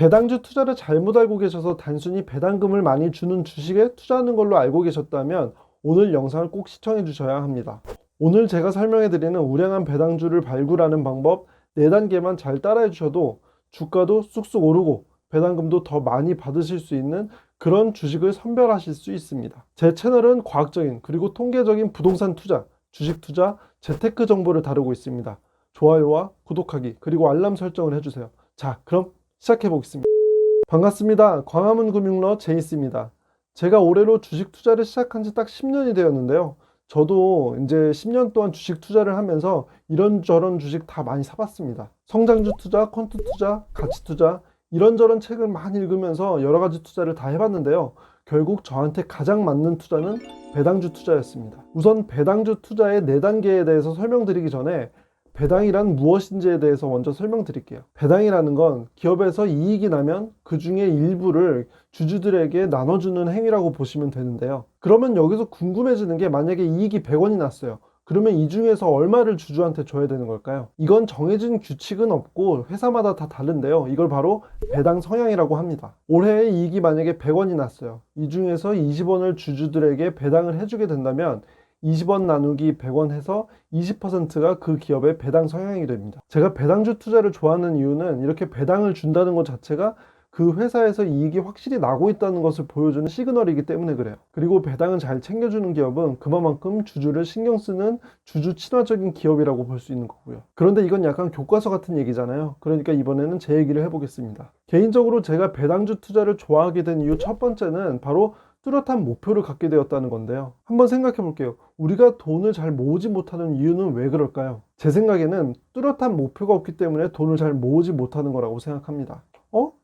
배당주 투자를 잘못 알고 계셔서 단순히 배당금을 많이 주는 주식에 투자하는 걸로 알고 계셨다면 오늘 영상을 꼭 시청해 주셔야 합니다. 오늘 제가 설명해 드리는 우량한 배당주를 발굴하는 방법 4단계만 잘 따라해 주셔도 주가도 쑥쑥 오르고 배당금도 더 많이 받으실 수 있는 그런 주식을 선별하실 수 있습니다. 제 채널은 과학적인 그리고 통계적인 부동산 투자, 주식 투자, 재테크 정보를 다루고 있습니다. 좋아요와 구독하기 그리고 알람 설정을 해주세요. 자, 그럼 시작해 보겠습니다. 반갑습니다. 광화문 금융러 제이스입니다. 제가 올해로 주식 투자를 시작한 지 딱 10년이 되었는데요. 저도 이제 10년 동안 주식 투자를 하면서 이런저런 주식 다 많이 사봤습니다. 성장주 투자, 퀀트 투자, 가치 투자, 이런저런 책을 많이 읽으면서 여러 가지 투자를 다 해봤는데요. 결국 저한테 가장 맞는 투자는 배당주 투자였습니다. 우선 배당주 투자의 4단계에 대해서 설명드리기 전에 배당이란 무엇인지에 대해서 먼저 설명드릴게요. 배당이라는 건 기업에서 이익이 나면 그 중에 일부를 주주들에게 나눠주는 행위라고 보시면 되는데요. 그러면 여기서 궁금해지는 게 만약에 이익이 100원이 났어요. 그러면 이 중에서 얼마를 주주한테 줘야 되는 걸까요? 이건 정해진 규칙은 없고 회사마다 다 다른데요. 이걸 바로 배당 성향이라고 합니다. 올해 이익이 만약에 100원이 났어요. 이 중에서 20원을 주주들에게 배당을 해주게 된다면 20원 나누기 100원 해서 20%가 그 기업의 배당 성향이 됩니다. 제가 배당주 투자를 좋아하는 이유는 이렇게 배당을 준다는 것 자체가 그 회사에서 이익이 확실히 나고 있다는 것을 보여주는 시그널이기 때문에 그래요. 그리고 배당을 잘 챙겨주는 기업은 그만큼 주주를 신경 쓰는 주주 친화적인 기업이라고 볼 수 있는 거고요. 그런데 이건 약간 교과서 같은 얘기잖아요. 그러니까 이번에는 제 얘기를 해보겠습니다. 개인적으로 제가 배당주 투자를 좋아하게 된 이유 첫 번째는 바로 뚜렷한 목표를 갖게 되었다는 건데요. 한번 생각해 볼게요. 우리가 돈을 잘 모으지 못하는 이유는 왜 그럴까요? 제 생각에는 뚜렷한 목표가 없기 때문에 돈을 잘 모으지 못하는 거라고 생각합니다.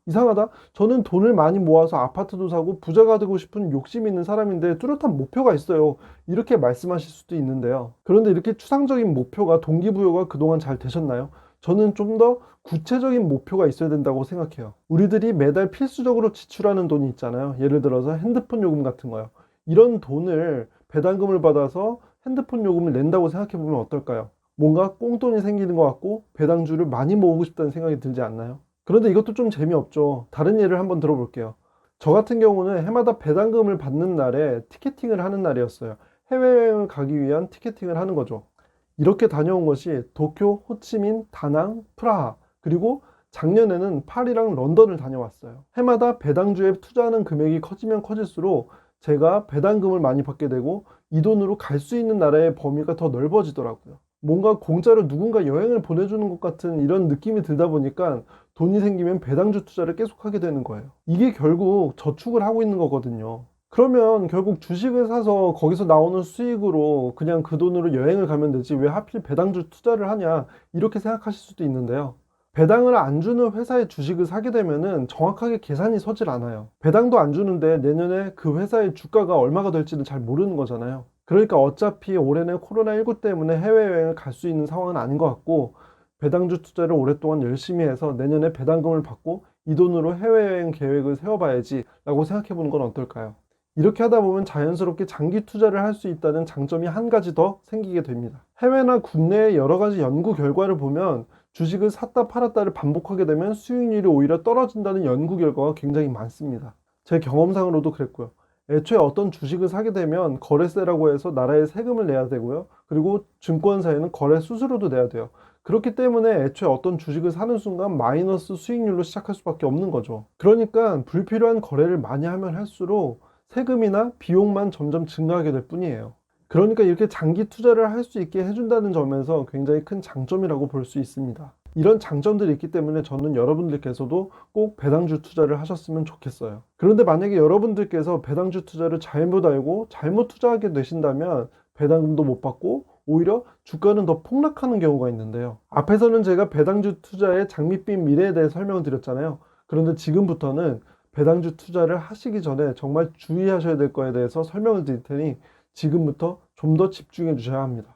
이상하다. 저는 돈을 많이 모아서 아파트도 사고 부자가 되고 싶은 욕심이 있는 사람인데 뚜렷한 목표가 있어요. 이렇게 말씀하실 수도 있는데요. 그런데 이렇게 추상적인 목표가 동기부여가 그동안 잘 되셨나요? 저는 좀 더 구체적인 목표가 있어야 된다고 생각해요. 우리들이 매달 필수적으로 지출하는 돈이 있잖아요. 예를 들어서 핸드폰 요금 같은 거요. 이런 돈을 배당금을 받아서 핸드폰 요금을 낸다고 생각해 보면 어떨까요? 뭔가 꽁돈이 생기는 것 같고 배당주를 많이 모으고 싶다는 생각이 들지 않나요? 그런데 이것도 좀 재미없죠. 다른 예를 한번 들어볼게요. 저 같은 경우는 해마다 배당금을 받는 날에 티켓팅을 하는 날이었어요. 해외여행을 가기 위한 티켓팅을 하는 거죠. 이렇게 다녀온 것이 도쿄, 호치민, 다낭, 프라하, 그리고 작년에는 파리랑 런던을 다녀왔어요. 해마다 배당주에 투자하는 금액이 커지면 커질수록 제가 배당금을 많이 받게 되고 이 돈으로 갈 수 있는 나라의 범위가 더 넓어지더라고요. 뭔가 공짜로 누군가 여행을 보내주는 것 같은 이런 느낌이 들다 보니까 돈이 생기면 배당주 투자를 계속하게 되는 거예요. 이게 결국 저축을 하고 있는 거거든요. 그러면 결국 주식을 사서 거기서 나오는 수익으로 그냥 그 돈으로 여행을 가면 되지 왜 하필 배당주 투자를 하냐 이렇게 생각하실 수도 있는데요. 배당을 안 주는 회사의 주식을 사게 되면은 정확하게 계산이 서질 않아요. 배당도 안 주는데 내년에 그 회사의 주가가 얼마가 될지는 잘 모르는 거잖아요. 그러니까 어차피 올해는 코로나19 때문에 해외여행을 갈 수 있는 상황은 아닌 것 같고 배당주 투자를 오랫동안 열심히 해서 내년에 배당금을 받고 이 돈으로 해외여행 계획을 세워봐야지 라고 생각해 보는 건 어떨까요? 이렇게 하다 보면 자연스럽게 장기 투자를 할 수 있다는 장점이 한 가지 더 생기게 됩니다. 해외나 국내의 여러 가지 연구 결과를 보면 주식을 샀다 팔았다를 반복하게 되면 수익률이 오히려 떨어진다는 연구 결과가 굉장히 많습니다. 제 경험상으로도 그랬고요. 애초에 어떤 주식을 사게 되면 거래세라고 해서 나라에 세금을 내야 되고요. 그리고 증권사에는 거래 수수료도 내야 돼요. 그렇기 때문에 애초에 어떤 주식을 사는 순간 마이너스 수익률로 시작할 수밖에 없는 거죠. 그러니까 불필요한 거래를 많이 하면 할수록 세금이나 비용만 점점 증가하게 될 뿐이에요. 그러니까 이렇게 장기 투자를 할 수 있게 해준다는 점에서 굉장히 큰 장점이라고 볼 수 있습니다. 이런 장점들이 있기 때문에 저는 여러분들께서도 꼭 배당주 투자를 하셨으면 좋겠어요. 그런데 만약에 여러분들께서 배당주 투자를 잘못 알고 잘못 투자하게 되신다면 배당금도 못 받고 오히려 주가는 더 폭락하는 경우가 있는데요. 앞에서는 제가 배당주 투자의 장밋빛 미래에 대해 설명을 드렸잖아요. 그런데 지금부터는 배당주 투자를 하시기 전에 정말 주의하셔야 될 거에 대해서 설명을 드릴 테니 지금부터 좀 더 집중해 주셔야 합니다.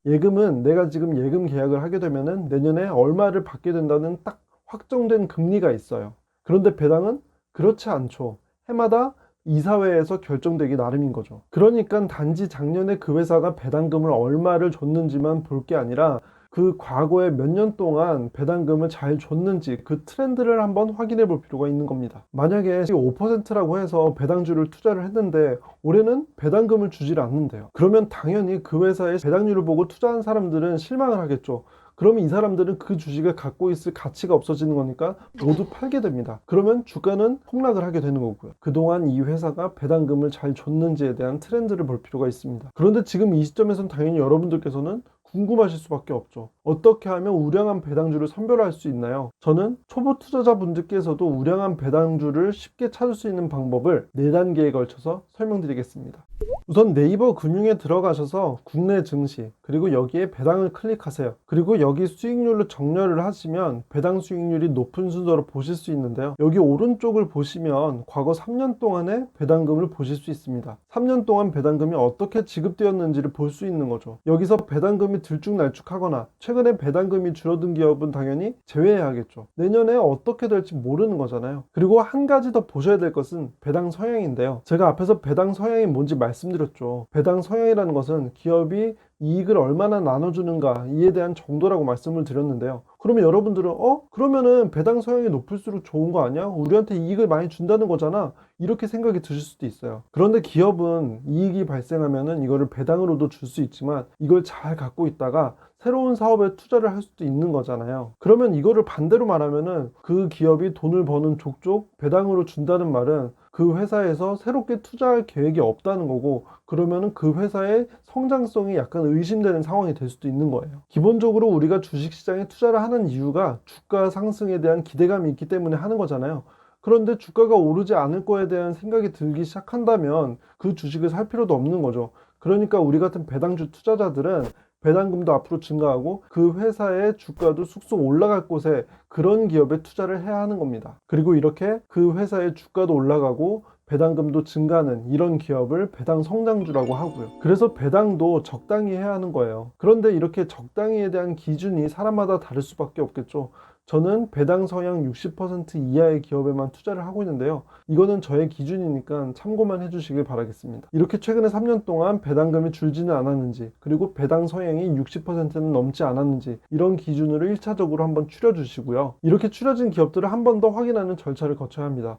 예금은 내가 지금 예금 계약을 하게 되면은 내년에 얼마를 받게 된다는 딱 확정된 금리가 있어요. 그런데 배당은 그렇지 않죠. 해마다 이사회에서 결정되기 나름인 거죠. 그러니까 단지 작년에 그 회사가 배당금을 얼마를 줬는지만 볼 게 아니라 그 과거에 몇 년 동안 배당금을 잘 줬는지 그 트렌드를 한번 확인해 볼 필요가 있는 겁니다. 만약에 5%라고 해서 배당주를 투자를 했는데 올해는 배당금을 주질 않는데요. 그러면 당연히 그 회사의 배당률을 보고 투자한 사람들은 실망을 하겠죠. 그러면 이 사람들은 그 주식을 갖고 있을 가치가 없어지는 거니까 모두 팔게 됩니다. 그러면 주가는 폭락을 하게 되는 거고요. 그동안 이 회사가 배당금을 잘 줬는지에 대한 트렌드를 볼 필요가 있습니다. 그런데 지금 이 시점에서는 당연히 여러분들께서는 궁금하실 수밖에 없죠. 어떻게 하면 우량한 배당주를 선별할 수 있나요? 저는 초보 투자자분들께서도 우량한 배당주를 쉽게 찾을 수 있는 방법을 4단계에 걸쳐서 설명드리겠습니다. 우선 네이버 금융에 들어가셔서 국내 증시 그리고 여기에 배당을 클릭하세요. 그리고 여기 수익률로 정렬을 하시면 배당 수익률이 높은 순서로 보실 수 있는데요. 여기 오른쪽을 보시면 과거 3년 동안의 배당금을 보실 수 있습니다. 3년 동안 배당금이 어떻게 지급되었는지를 볼 수 있는 거죠. 여기서 배당금이 들쭉날쭉하거나 최근에 배당금이 줄어든 기업은 당연히 제외해야겠죠. 내년에 어떻게 될지 모르는 거잖아요. 그리고 한 가지 더 보셔야 될 것은 배당 서양인데요. 제가 앞에서 배당 서양이 뭔지 말씀드렸죠. 배당 서양이라는 것은 기업이 이익을 얼마나 나눠주는가 이에 대한 정도라고 말씀을 드렸는데요. 그러면 여러분들은 그러면은 배당 서양이 높을수록 좋은 거 아니야? 우리한테 이익을 많이 준다는 거잖아. 이렇게 생각이 드실 수도 있어요. 그런데 기업은 이익이 발생하면은 이거를 배당으로도 줄 수 있지만 이걸 잘 갖고 있다가 새로운 사업에 투자를 할 수도 있는 거잖아요. 그러면 이거를 반대로 말하면은 그 기업이 돈을 버는 족족 배당으로 준다는 말은 그 회사에서 새롭게 투자할 계획이 없다는 거고, 그러면은 그 회사의 성장성이 약간 의심되는 상황이 될 수도 있는 거예요. 기본적으로 우리가 주식시장에 투자를 하는 이유가 주가 상승에 대한 기대감이 있기 때문에 하는 거잖아요. 그런데 주가가 오르지 않을 거에 대한 생각이 들기 시작한다면 그 주식을 살 필요도 없는 거죠. 그러니까 우리 같은 배당주 투자자들은 배당금도 앞으로 증가하고 그 회사의 주가도 쑥쑥 올라갈 곳에 그런 기업에 투자를 해야 하는 겁니다. 그리고 이렇게 그 회사의 주가도 올라가고 배당금도 증가하는 이런 기업을 배당 성장주라고 하고요. 그래서 배당도 적당히 해야 하는 거예요. 그런데 이렇게 적당히에 대한 기준이 사람마다 다를 수밖에 없겠죠. 저는 배당 성향 60% 이하의 기업에만 투자를 하고 있는데요. 이거는 저의 기준이니까 참고만 해주시길 바라겠습니다. 이렇게 최근에 3년 동안 배당금이 줄지는 않았는지, 그리고 배당 성향이 60%는 넘지 않았는지, 이런 기준으로 1차적으로 한번 추려주시고요. 이렇게 추려진 기업들을 한 번 더 확인하는 절차를 거쳐야 합니다.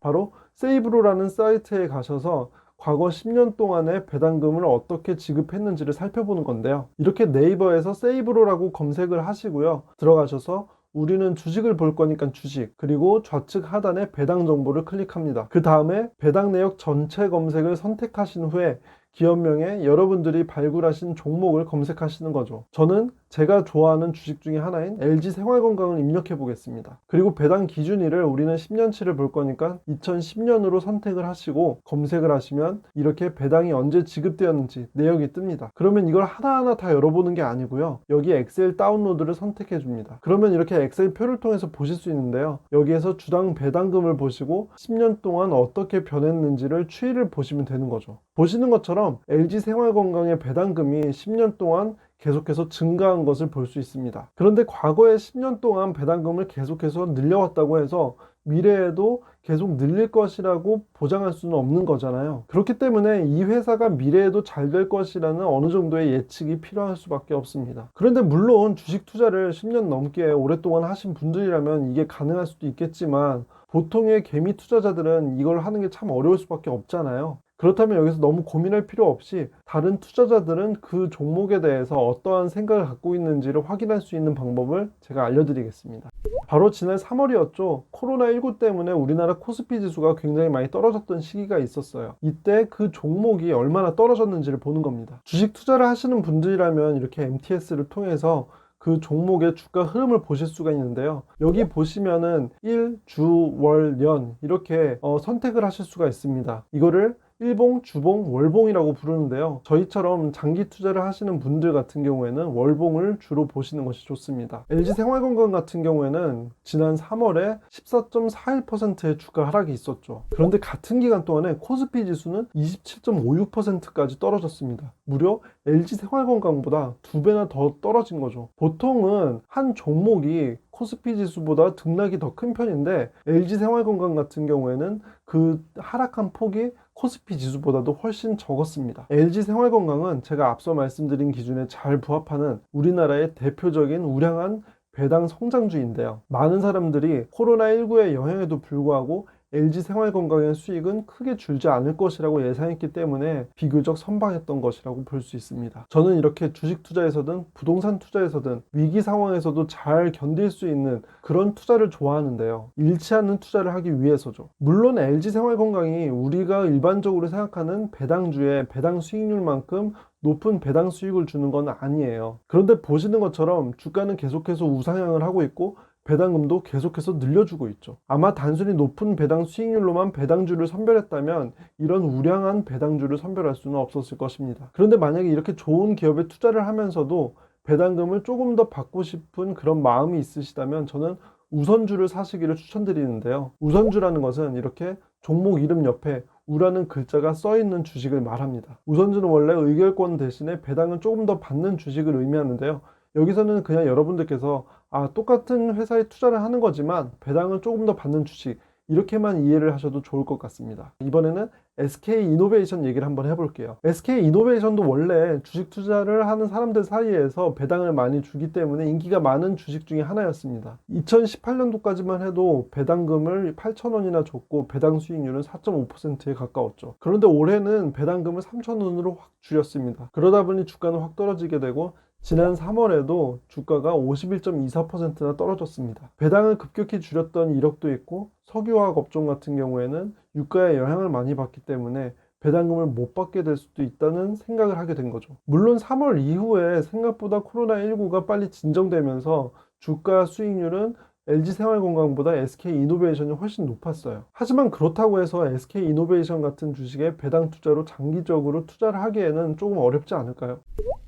바로 세이브로라는 사이트에 가셔서 과거 10년 동안의 배당금을 어떻게 지급했는지를 살펴보는 건데요. 이렇게 네이버에서 세이브로라고 검색을 하시고요. 들어가셔서 우리는 주식을 볼 거니까 주식, 그리고 좌측 하단에 배당 정보를 클릭합니다. 그 다음에 배당 내역 전체 검색을 선택하신 후에 기업명에 여러분들이 발굴하신 종목을 검색하시는 거죠. 저는 제가 좋아하는 주식 중에 하나인 LG생활건강을 입력해 보겠습니다. 그리고 배당 기준일을 우리는 10년치를 볼 거니까 2010년으로 선택을 하시고 검색을 하시면 이렇게 배당이 언제 지급되었는지 내역이 뜹니다. 그러면 이걸 하나하나 다 열어보는 게 아니고요. 여기 엑셀 다운로드를 선택해 줍니다. 그러면 이렇게 엑셀 표를 통해서 보실 수 있는데요. 여기에서 주당 배당금을 보시고 10년 동안 어떻게 변했는지를 추이를 보시면 되는 거죠. 보시는 것처럼 LG생활건강의 배당금이 10년 동안 계속해서 증가한 것을 볼 수 있습니다. 그런데 과거에 10년 동안 배당금을 계속해서 늘려왔다고 해서 미래에도 계속 늘릴 것이라고 보장할 수는 없는 거잖아요. 그렇기 때문에 이 회사가 미래에도 잘 될 것이라는 어느 정도의 예측이 필요할 수밖에 없습니다. 그런데 물론 주식 투자를 10년 넘게 오랫동안 하신 분들이라면 이게 가능할 수도 있겠지만 보통의 개미 투자자들은 이걸 하는 게 참 어려울 수밖에 없잖아요. 그렇다면 여기서 너무 고민할 필요 없이 다른 투자자들은 그 종목에 대해서 어떠한 생각을 갖고 있는지를 확인할 수 있는 방법을 제가 알려드리겠습니다. 바로 지난 3월이었죠. 코로나19 때문에 우리나라 코스피 지수가 굉장히 많이 떨어졌던 시기가 있었어요. 이때 그 종목이 얼마나 떨어졌는지를 보는 겁니다. 주식 투자를 하시는 분들이라면 이렇게 MTS를 통해서 그 종목의 주가 흐름을 보실 수가 있는데요. 여기 보시면은 일, 주, 월, 년 이렇게 선택을 하실 수가 있습니다. 이거를 일봉, 주봉, 월봉이라고 부르는데요. 저희처럼 장기 투자를 하시는 분들 같은 경우에는 월봉을 주로 보시는 것이 좋습니다. LG생활건강 같은 경우에는 지난 3월에 14.41%의 주가 하락이 있었죠. 그런데 같은 기간 동안에 코스피 지수는 27.56%까지 떨어졌습니다. 무려 LG생활건강보다 2배나 더 떨어진 거죠. 보통은 한 종목이 코스피 지수보다 등락이 더 큰 편인데 LG생활건강 같은 경우에는 그 하락한 폭이 코스피 지수보다도 훨씬 적었습니다. LG생활건강은 제가 앞서 말씀드린 기준에 잘 부합하는 우리나라의 대표적인 우량한 배당 성장주인데요. 많은 사람들이 코로나19의 영향에도 불구하고 LG생활건강의 수익은 크게 줄지 않을 것이라고 예상했기 때문에 비교적 선방했던 것이라고 볼 수 있습니다. 저는 이렇게 주식 투자에서든 부동산 투자에서든 위기 상황에서도 잘 견딜 수 있는 그런 투자를 좋아하는데요. 잃지 않는 투자를 하기 위해서죠. 물론 LG생활건강이 우리가 일반적으로 생각하는 배당주의 배당 수익률만큼 높은 배당 수익을 주는 건 아니에요. 그런데 보시는 것처럼 주가는 계속해서 우상향을 하고 있고 배당금도 계속해서 늘려주고 있죠. 아마 단순히 높은 배당 수익률로만 배당주를 선별했다면 이런 우량한 배당주를 선별할 수는 없었을 것입니다. 그런데 만약에 이렇게 좋은 기업에 투자를 하면서도 배당금을 조금 더 받고 싶은 그런 마음이 있으시다면 저는 우선주를 사시기를 추천드리는데요. 우선주라는 것은 이렇게 종목 이름 옆에 우라는 글자가 써 있는 주식을 말합니다. 우선주는 원래 의결권 대신에 배당을 조금 더 받는 주식을 의미하는데요. 여기서는 그냥 여러분들께서 똑같은 회사에 투자를 하는 거지만 배당을 조금 더 받는 주식, 이렇게만 이해를 하셔도 좋을 것 같습니다. 이번에는 SK이노베이션 얘기를 한번 해볼게요. SK이노베이션도 원래 주식 투자를 하는 사람들 사이에서 배당을 많이 주기 때문에 인기가 많은 주식 중에 하나였습니다. 2018년도까지만 해도 배당금을 8,000원이나 줬고 배당 수익률은 4.5%에 가까웠죠. 그런데 올해는 배당금을 3,000원으로 확 줄였습니다. 그러다 보니 주가는 확 떨어지게 되고 지난 3월에도 주가가 51.24%나 떨어졌습니다. 배당을 급격히 줄였던 이력도 있고 석유화학 업종 같은 경우에는 유가의 영향을 많이 받기 때문에 배당금을 못 받게 될 수도 있다는 생각을 하게 된 거죠. 물론 3월 이후에 생각보다 코로나19가 빨리 진정되면서 주가 수익률은 LG생활건강보다 SK이노베이션이 훨씬 높았어요. 하지만 그렇다고 해서 SK이노베이션 같은 주식에 배당 투자로 장기적으로 투자를 하기에는 조금 어렵지 않을까요?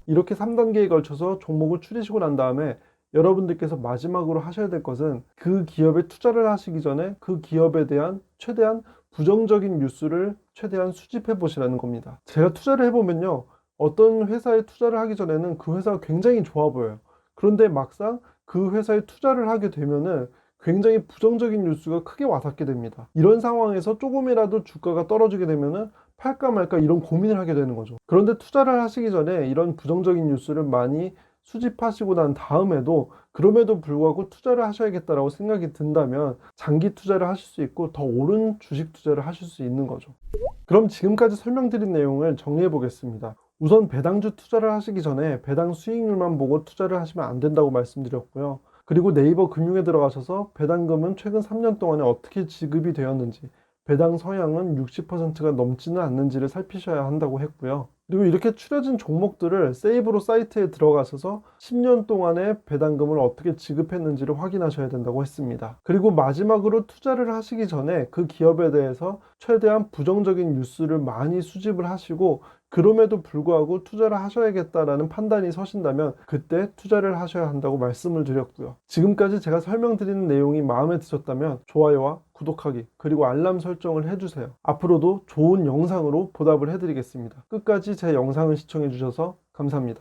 이렇게 3단계에 걸쳐서 종목을 추리시고 난 다음에 여러분들께서 마지막으로 하셔야 될 것은 그 기업에 투자를 하시기 전에 그 기업에 대한 최대한 부정적인 뉴스를 최대한 수집해 보시라는 겁니다. 제가 투자를 해보면요, 어떤 회사에 투자를 하기 전에는 그 회사가 굉장히 좋아 보여요. 그런데 막상 그 회사에 투자를 하게 되면은 굉장히 부정적인 뉴스가 크게 와닿게 됩니다. 이런 상황에서 조금이라도 주가가 떨어지게 되면은 팔까 말까 이런 고민을 하게 되는 거죠. 그런데 투자를 하시기 전에 이런 부정적인 뉴스를 많이 수집하시고 난 다음에도 그럼에도 불구하고 투자를 하셔야겠다라고 생각이 든다면 장기 투자를 하실 수 있고 더 옳은 주식 투자를 하실 수 있는 거죠. 그럼 지금까지 설명드린 내용을 정리해 보겠습니다. 우선 배당주 투자를 하시기 전에 배당 수익률만 보고 투자를 하시면 안 된다고 말씀드렸고요. 그리고 네이버 금융에 들어가셔서 배당금은 최근 3년 동안에 어떻게 지급이 되었는지, 배당 성향은 60%가 넘지는 않는지를 살피셔야 한다고 했고요. 그리고 이렇게 추려진 종목들을 세이브로 사이트에 들어가셔서 10년 동안의 배당금을 어떻게 지급했는지를 확인하셔야 된다고 했습니다. 그리고 마지막으로 투자를 하시기 전에 그 기업에 대해서 최대한 부정적인 뉴스를 많이 수집을 하시고 그럼에도 불구하고 투자를 하셔야겠다라는 판단이 서신다면 그때 투자를 하셔야 한다고 말씀을 드렸고요. 지금까지 제가 설명드리는 내용이 마음에 드셨다면 좋아요와 구독하기 그리고 알람 설정을 해주세요. 앞으로도 좋은 영상으로 보답을 해드리겠습니다. 끝까지 제 영상을 시청해 주셔서 감사합니다.